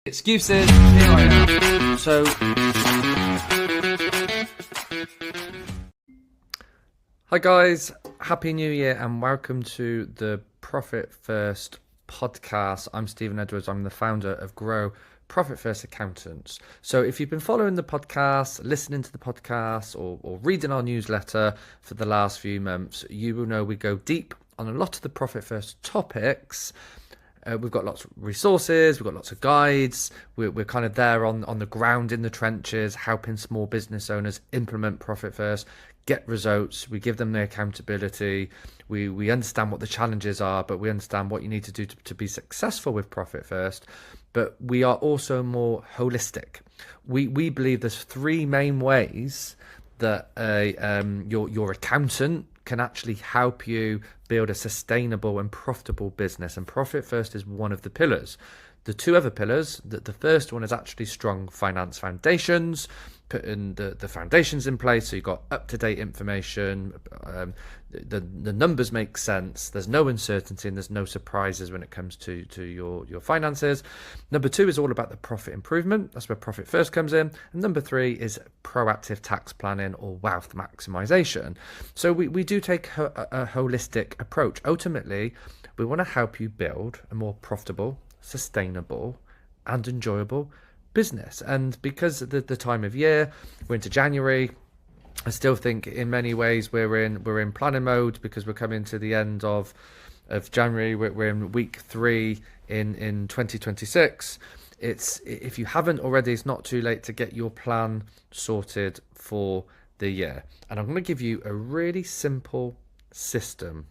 Excuses, here I am. So, hi guys, Happy New Year and welcome to the Profit First podcast. I'm Stephen Edwards, I'm the founder of Gro Profit First Accountants. So if you've been following the podcast, listening to the podcast or reading our newsletter for the last few months, you will know we go deep on a lot of the Profit First topics. We've got lots of resources, we've got lots of guides, we're kind of there on the ground in the trenches, helping small business owners implement Profit First, get results, we give them the accountability, we understand what the challenges are, but we understand what you need to do to be successful with Profit First, but we are also more holistic. We believe there's three main ways that your accountant can actually help you build a sustainable and profitable business, and Profit First is one of the pillars. The two other pillars, the first one is actually strong finance foundations, putting the foundations in place so you've got up-to-date information, the numbers make sense, there's no uncertainty and there's no surprises when it comes to your finances. Number two is all about the profit improvement, that's where Profit First comes in. And number three is proactive tax planning or wealth maximization. So we do take a holistic approach. Ultimately, we want to help you build a more profitable, sustainable and enjoyable business. And because of the time of year, we're into January, I still think in many ways we're in planning mode because we're coming to the end of January. We're in week 3 in 2026. If you haven't already, it's not too late to get your plan sorted for the year. And I'm going to give you a really simple system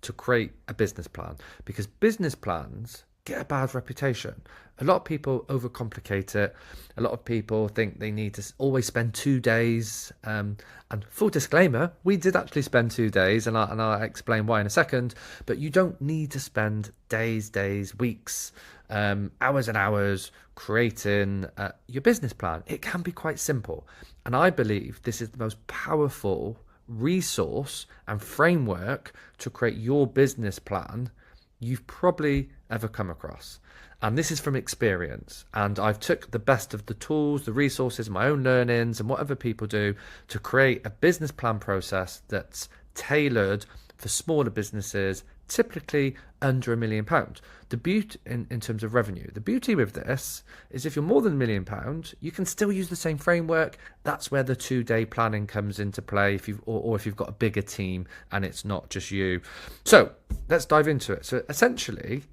to create a business plan, because business plans get a bad reputation. A lot of people overcomplicate it. A lot of people think they need to always spend 2 days. And full disclaimer, we did actually spend 2 days, and I'll explain why in a second. But you don't need to spend days, weeks, hours and hours creating your business plan. It can be quite simple. And I believe this is the most powerful resource and framework to create your business plan you've probably ever come across. And this is from experience, and I've took the best of the tools, the resources, my own learnings and what other people do to create a business plan process that's tailored for smaller businesses, typically under £1 million. The beauty in terms of revenue, the beauty with this is if you're more than £1 million, you can still use the same framework. That's where the 2-day planning comes into play, if you've got a bigger team and it's not just you. So let's dive into it. So essentially,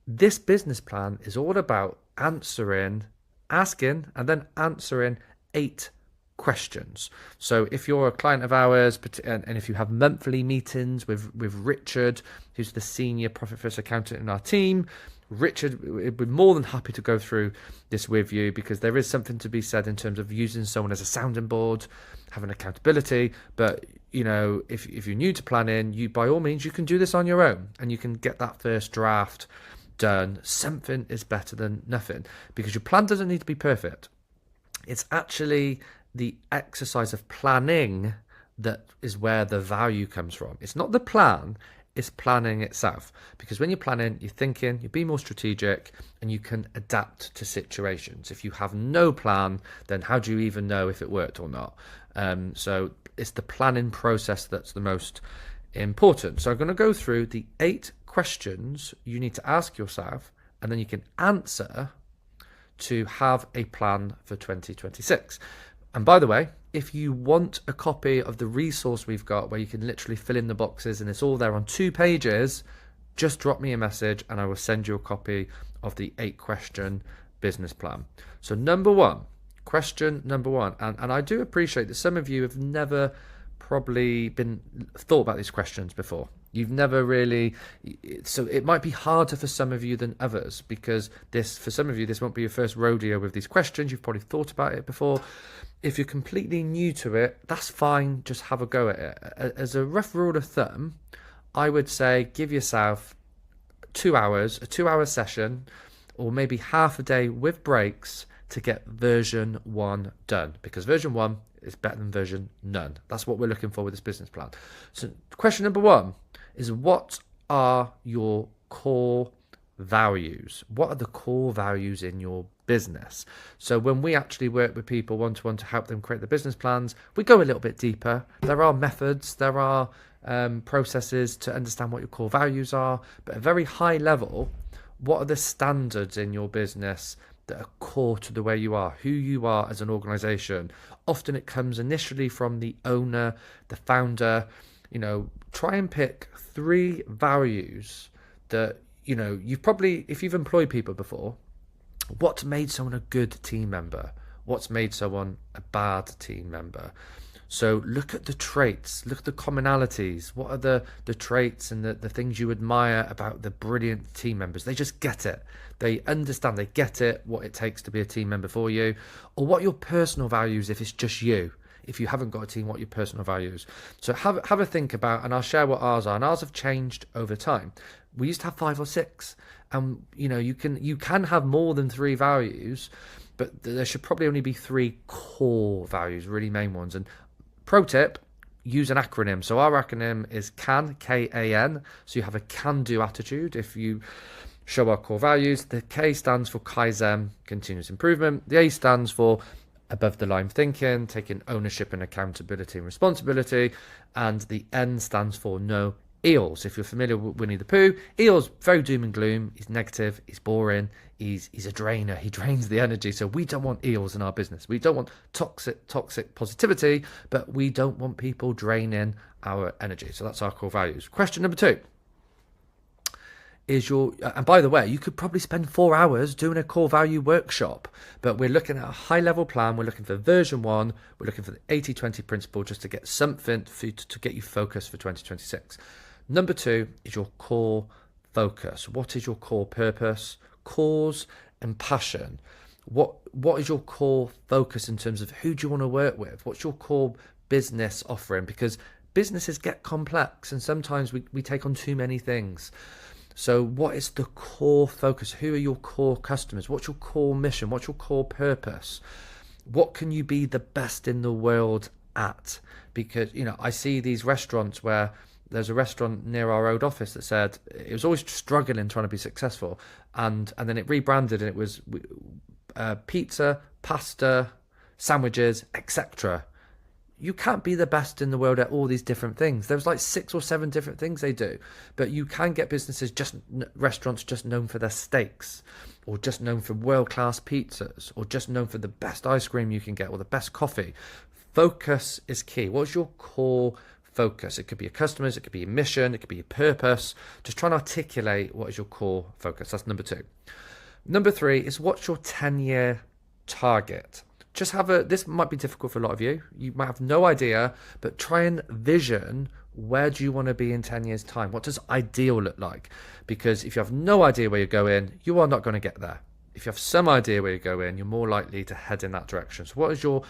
this business plan is all about asking and then answering 8 questions. So if you're a client of ours, and if you have monthly meetings with Richard, who's the senior Profit First accountant in our team, Richard would be more than happy to go through this with you, because there is something to be said in terms of using someone as a sounding board, having accountability. But you know, if you're new to planning, you by all means you can do this on your own, and you can get that first draft done. Something is better than nothing, because your plan doesn't need to be perfect. It's actually the exercise of planning that is where the value comes from. It's not the plan, it's planning itself. Because when you're planning, you're thinking, you're being more strategic, and you can adapt to situations. If you have no plan, then how do you even know if it worked or not? So it's the planning process that's the most important. So I'm going to go through the 8 questions you need to ask yourself, and then you can answer to have a plan for 2026. And by the way, if you want a copy of the resource we've got where you can literally fill in the boxes and it's all there on 2 pages, just drop me a message and I will send you a copy of the 8-question business plan. So question number one, and I do appreciate that some of you have never probably been thought about these questions before. You've never really, so it might be harder for some of you than others, because for some of you, this won't be your first rodeo with these questions. You've probably thought about it before. If you're completely new to it, that's fine. Just have a go at it. As a rough rule of thumb, I would say give yourself 2 hours, a 2-hour session, or maybe half a day with breaks to get version 1 done, because version 1 is better than version none. That's what we're looking for with this business plan. So question number 1 is, what are your core values? What are the core values in your business. So when we actually work with people one-to-one to help them create the business plans, we go a little bit deeper. There are methods, there are processes to understand what your core values are, but at a very high level, what are the standards in your business that are core to the way you are, who you are as an organization? Often it comes initially from the owner, the founder. Try and pick 3 values that, you've probably, if you've employed people before, what's made someone a good team member? What's made someone a bad team member? So look at the traits, look at the commonalities. What are the traits and the things you admire about the brilliant team members? They just get it. They understand, they get it, what it takes to be a team member for you. Or what your personal values if it's just you. If you haven't got a team, what your personal values. So have a think about, and I'll share what ours are. And ours have changed over time. We used to have 5 or 6. And you can have more than 3 values, but there should probably only be 3 core values, really main ones. And pro tip, use an acronym. So our acronym is CAN, K-A-N. So you have a can-do attitude if you show our core values. The K stands for Kaizen, continuous improvement. The A stands for above the line thinking, taking ownership and accountability and responsibility. And the N stands for no eels. If you're familiar with Winnie the Pooh, eels, very doom and gloom. He's negative, he's boring, he's a drainer, he drains the energy. So we don't want eels in our business. We don't want toxic positivity, but we don't want people draining our energy. So that's our core values. Question number 2 is and by the way, you could probably spend 4 hours doing a core value workshop, but we're looking at a high level plan. We're looking for version 1. We're looking for the 80-20 principle just to get something to get you focused for 2026. Number 2 is your core focus. What is your core purpose, cause, and passion? What is your core focus in terms of who do you want to work with? What's your core business offering? Because businesses get complex and sometimes we take on too many things. So what is the core focus? Who are your core customers? What's your core mission? What's your core purpose? What can you be the best in the world at? Because, I see these restaurants where there's a restaurant near our old office that said it was always struggling trying to be successful. And then it rebranded and it was pizza, pasta, sandwiches, etc. You can't be the best in the world at all these different things. There's like 6 or 7 different things they do, but you can get businesses, restaurants just known for their steaks, or just known for world-class pizzas, or just known for the best ice cream you can get, or the best coffee. Focus is key. What's your core focus? It could be your customers, it could be your mission, it could be your purpose. Just try and articulate what is your core focus. That's number 2. Number 3 is what's your 10-year target? Just this might be difficult for a lot of you. You might have no idea, but try and vision, where do you want to be in 10 years' time? What does ideal look like? Because if you have no idea where you're going, you are not going to get there. If you have some idea where you're going, you're more likely to head in that direction. So what is your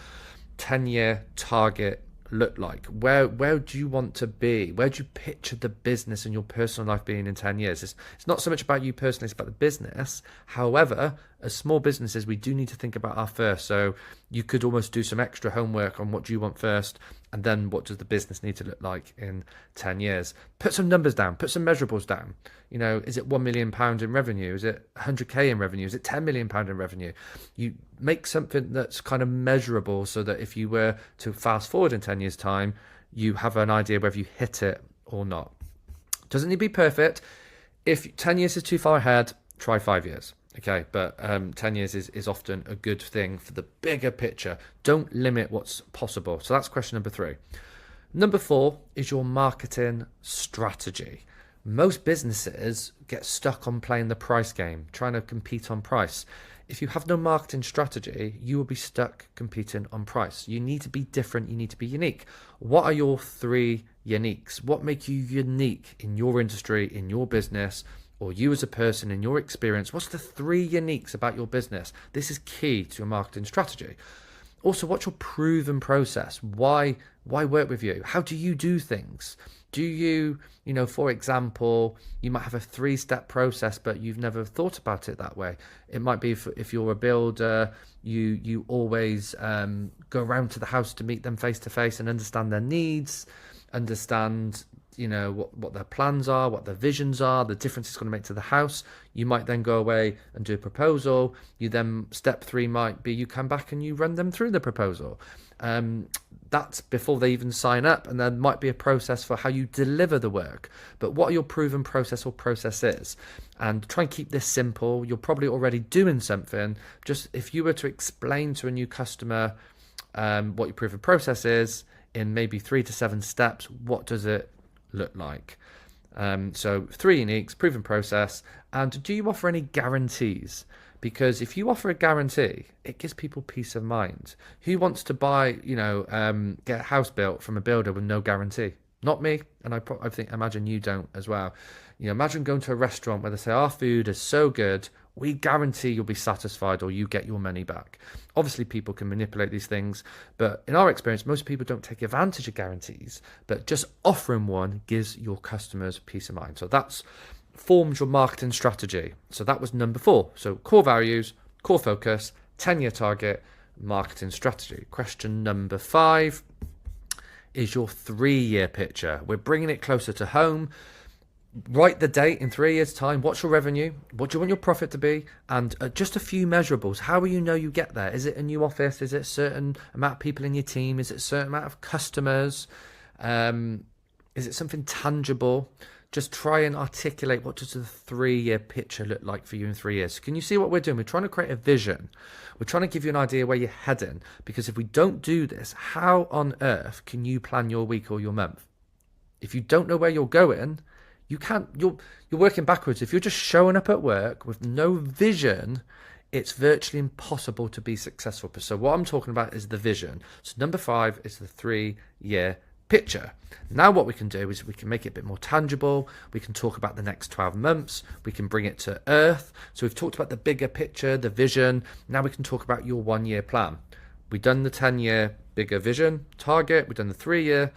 10-year target look like? Where do you want to be? Where do you picture the business and your personal life being in 10 years? It's not so much about you personally, it's about the business. However, as small businesses, we do need to think about our first. So you could almost do some extra homework on what do you want first, and then what does the business need to look like in 10 years? Put some numbers down, put some measurables down. Is it £1 million in revenue? Is it 100k in revenue? Is it £10 million in revenue? You make something that's kind of measurable so that if you were to fast forward in 10 years time, you have an idea whether you hit it or not. Doesn't need to be perfect. If 10 years is too far ahead, try 5 years. Okay, but 10 years is often a good thing for the bigger picture. Don't limit what's possible. So that's question number 3. Number 4 is your marketing strategy. Most businesses get stuck on playing the price game, trying to compete on price. If you have no marketing strategy, you will be stuck competing on price. You need to be different. You need to be unique. What are your 3 uniques? What make you unique in your industry, in your business, or you as a person in your experience? What's the 3 uniques about your business? This is key to your marketing strategy. Also, what's your proven process? Why work with you? How do you do things? Do you, for example, you might have a 3-step process, but you've never thought about it that way. It might be if you're a builder, you always go around to the house to meet them face to face and understand their needs, understand what their plans are, what their visions are, the difference it's going to make to the house. You might then go away and do a proposal. You then, step 3 might be you come back and you run them through the proposal. That's before they even sign up, and there might be a process for how you deliver the work. But what your proven process or processes, and try and keep this simple. You're probably already doing something. Just if you were to explain to a new customer what your proven process is in maybe 3 to 7 steps, what does it look like? So 3 uniques, proven process, and do you offer any guarantees? Because if you offer a guarantee, it gives people peace of mind. Who wants to buy, get a house built from a builder with no guarantee? Not me, and I imagine you don't as well. Imagine going to a restaurant where they say, our food is so good, we guarantee you'll be satisfied or you get your money back. Obviously, people can manipulate these things, but in our experience, most people don't take advantage of guarantees, but just offering one gives your customers peace of mind. So that's forms your marketing strategy. So that was number 4. So core values, core focus, 10-year target, marketing strategy. Question number 5 is your 3-year picture. We're bringing it closer to home. Write the date in 3 years' time. What's your revenue? What do you want your profit to be? And just a few measurables. How will you know you get there? Is it a new office? Is it a certain amount of people in your team? Is it a certain amount of customers? Is it something tangible? Just try and articulate what does the 3-year picture look like for you in 3 years. Can you see what we're doing? We're trying to create a vision. We're trying to give you an idea where you're heading. Because if we don't do this, how on earth can you plan your week or your month? If you don't know where you're going, you can't. You're working backwards. If you're just showing up at work with no vision, it's virtually impossible to be successful. So what I'm talking about is the vision. So number 5 is the 3-year picture. Now what we can do is we can make it a bit more tangible. We can talk about the next 12 months. We can bring it to earth. So we've talked about the bigger picture, the vision. Now we can talk about your 1-year plan. We've done the 10-year bigger vision target. We've done the 3-year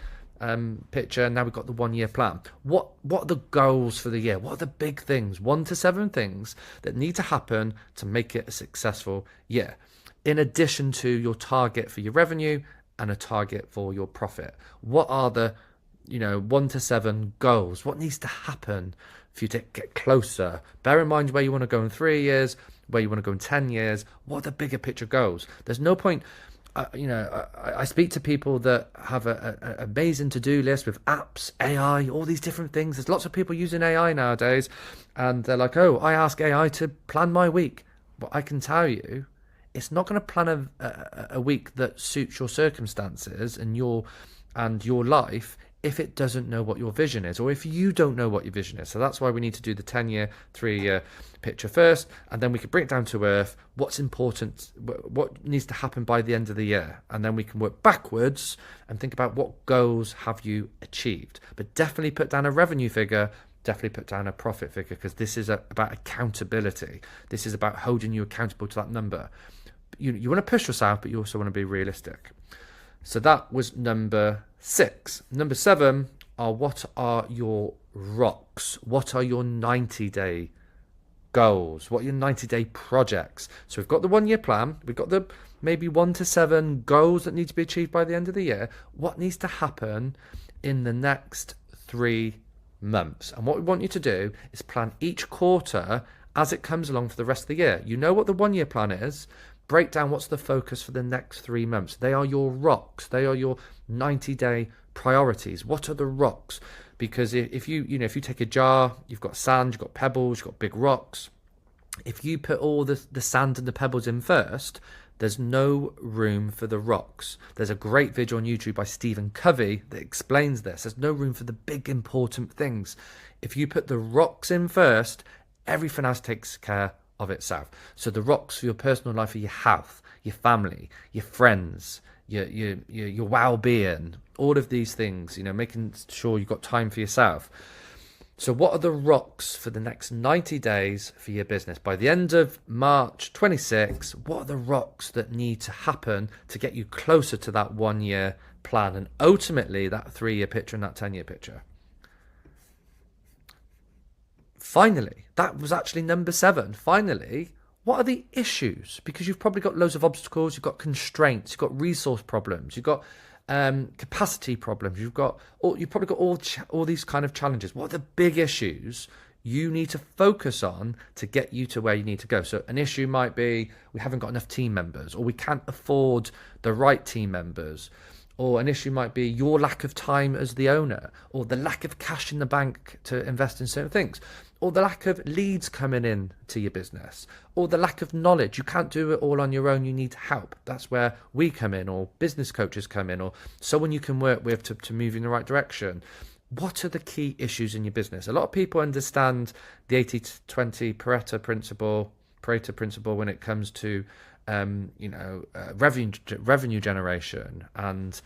picture. Now we've got the 1-year plan. What are the goals for the year? What are the big things? 1 to 7 things that need to happen to make it a successful year, in addition to your target for your revenue and a target for your profit. What are the 1 to 7 goals? What needs to happen for you to get closer? Bear in mind where you want to go in 3 years, where you want to go in 10 years. What are the bigger picture goals? There's no point. I speak to people that have an amazing to-do list with apps, AI, all these different things. There's lots of people using AI nowadays, and they're like, oh, I ask AI to plan my week. But I can tell you, it's not going to plan a week that suits your circumstances and your life if it doesn't know what your vision is, or if you don't know what your vision is. So that's why we need to do the 10-year, 3-year picture first, and then we can bring it down to earth. What's important, what needs to happen by the end of the year, and then we can work backwards and think about what goals have you achieved. But definitely put down a revenue figure, definitely put down a profit figure, because this is about accountability. This is about holding you accountable to that number. You want to push yourself, but you also want to be realistic. So that was number 6. Number 7 are, what are your rocks? What are your 90-day goals? What are your 90-day projects? So we've got the 1-year plan. We've got the maybe 1 to 7 goals that need to be achieved by the end of the year. What needs to happen in the next 3 months? And what we want you to do is plan each quarter as it comes along for the rest of the year. You know what the 1-year plan is. Break down what's the focus for the next 3 months. They are your rocks. They are your 90-day priorities. What are the rocks? Because if you take a jar, you've got sand, you've got pebbles, you've got big rocks. If you put all the sand and the pebbles in first, there's no room for the rocks. There's a great video on YouTube by Stephen Covey that explains this. There's no room for the big important things. If you put the rocks in first, everything else takes care of itself. So the rocks for your personal life are your health, your family, your friends, your well-being, all of these things, making sure you've got time for yourself. So what are the rocks for the next 90 days for your business? By the end of March 26, what are the rocks that need to happen to get you closer to that 1-year plan and ultimately that 3-year picture and that 10-year picture? Finally, that was actually number 7. Finally, what are the issues? Because you've probably got loads of obstacles, you've got constraints, you've got resource problems, you've got capacity problems. You've probably got all these kind of challenges. What are the big issues you need to focus on to get you to where you need to go? So an issue might be we haven't got enough team members, or we can't afford the right team members. Or an issue might be your lack of time as the owner, or the lack of cash in the bank to invest in certain things, or the lack of leads coming in to your business, or the lack of knowledge. You can't do it all on your own. You need help. That's where we come in, or business coaches come in, or someone you can work with to move you in the right direction. What are the key issues in your business? A lot of people understand the 80-20 Pareto principle when it comes to revenue generation and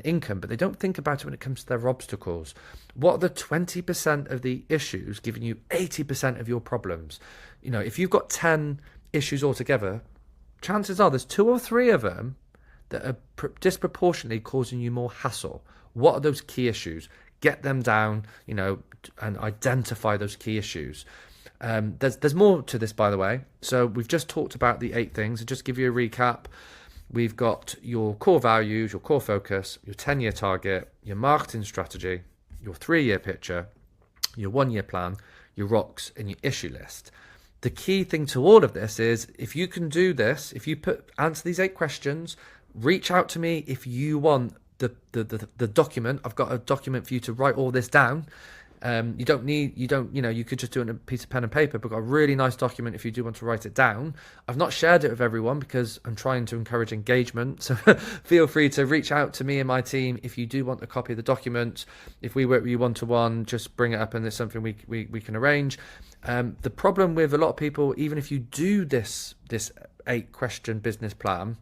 income, but they don't think about it when it comes to their obstacles. What are the 20% of the issues giving you 80% of your problems? If you've got 10 issues altogether, chances are there's 2 or 3 of them that are disproportionately causing you more hassle. What are those key issues? Get them down, and identify those key issues. There's more to this, by the way. So we've just talked about the 8 things. And just give you a recap. We've got your core values, your core focus, your 10-year target, your marketing strategy, your 3-year picture, your 1-year plan, your rocks, and your issue list. The key thing to all of this is, if you can do this, if you answer these 8 questions, reach out to me if you want the document. I've got a document for you to write all this down. You could just do it on a piece of pen and paper, but I've got a really nice document if you do want to write it down. I've not shared it with everyone because I'm trying to encourage engagement. So feel free to reach out to me and my team if you do want a copy of the document. If we work with you one-to-one, just bring it up and it's something we can arrange. The problem with a lot of people, even if you do this 8-question business plan,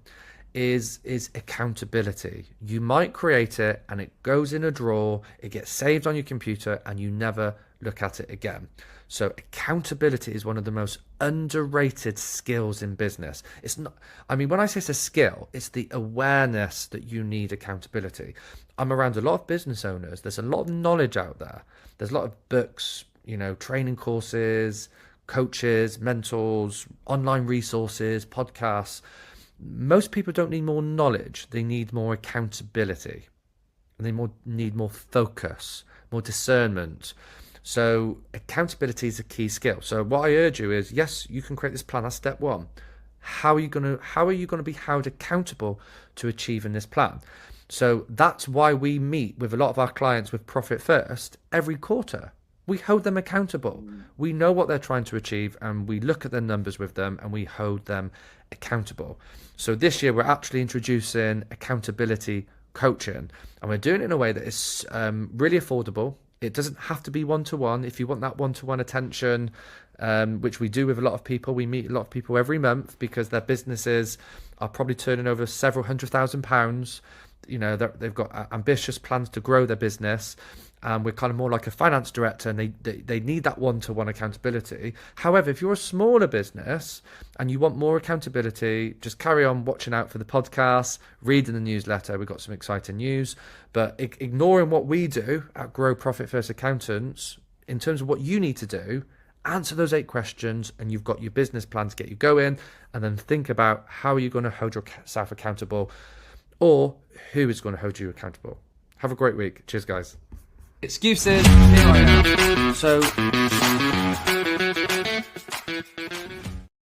is accountability. You might create it and it goes in a drawer, it gets saved on your computer, and you never look at it again. So accountability is one of the most underrated skills in business. It's not, when I say it's a skill, it's the awareness that you need accountability. I'm around a lot of business owners. There's a lot of knowledge out there. There's a lot of books, training courses, coaches, mentors, online resources, podcasts. Most people don't need more knowledge. They need more accountability. And they need more focus, more discernment. So accountability is a key skill. So what I urge you is, yes, you can create this plan. That's step 1. How are you going to be held accountable to achieving this plan? So that's why we meet with a lot of our clients with Profit First every quarter. We hold them accountable. We know what they're trying to achieve, and we look at their numbers with them and we hold them accountable. So this year we're actually introducing accountability coaching, and we're doing it in a way that is really affordable. It doesn't have to be one-to-one. If you want that one-to-one attention, which we do with a lot of people, we meet a lot of people every month because their businesses are probably turning over several £100,000. They've got ambitious plans to grow their business. We're kind of more like a finance director, and they need that one-to-one accountability. However, if you're a smaller business and you want more accountability, just carry on watching out for the podcast, reading the newsletter. We've got some exciting news. But ignoring what we do at Gro Profit First Accountants, in terms of what you need to do, answer those 8 questions, and you've got your business plan to get you going. And then think about how are you going to hold yourself accountable, or who is going to hold you accountable. Have a great week. Cheers, guys. Excuses. Here I am. So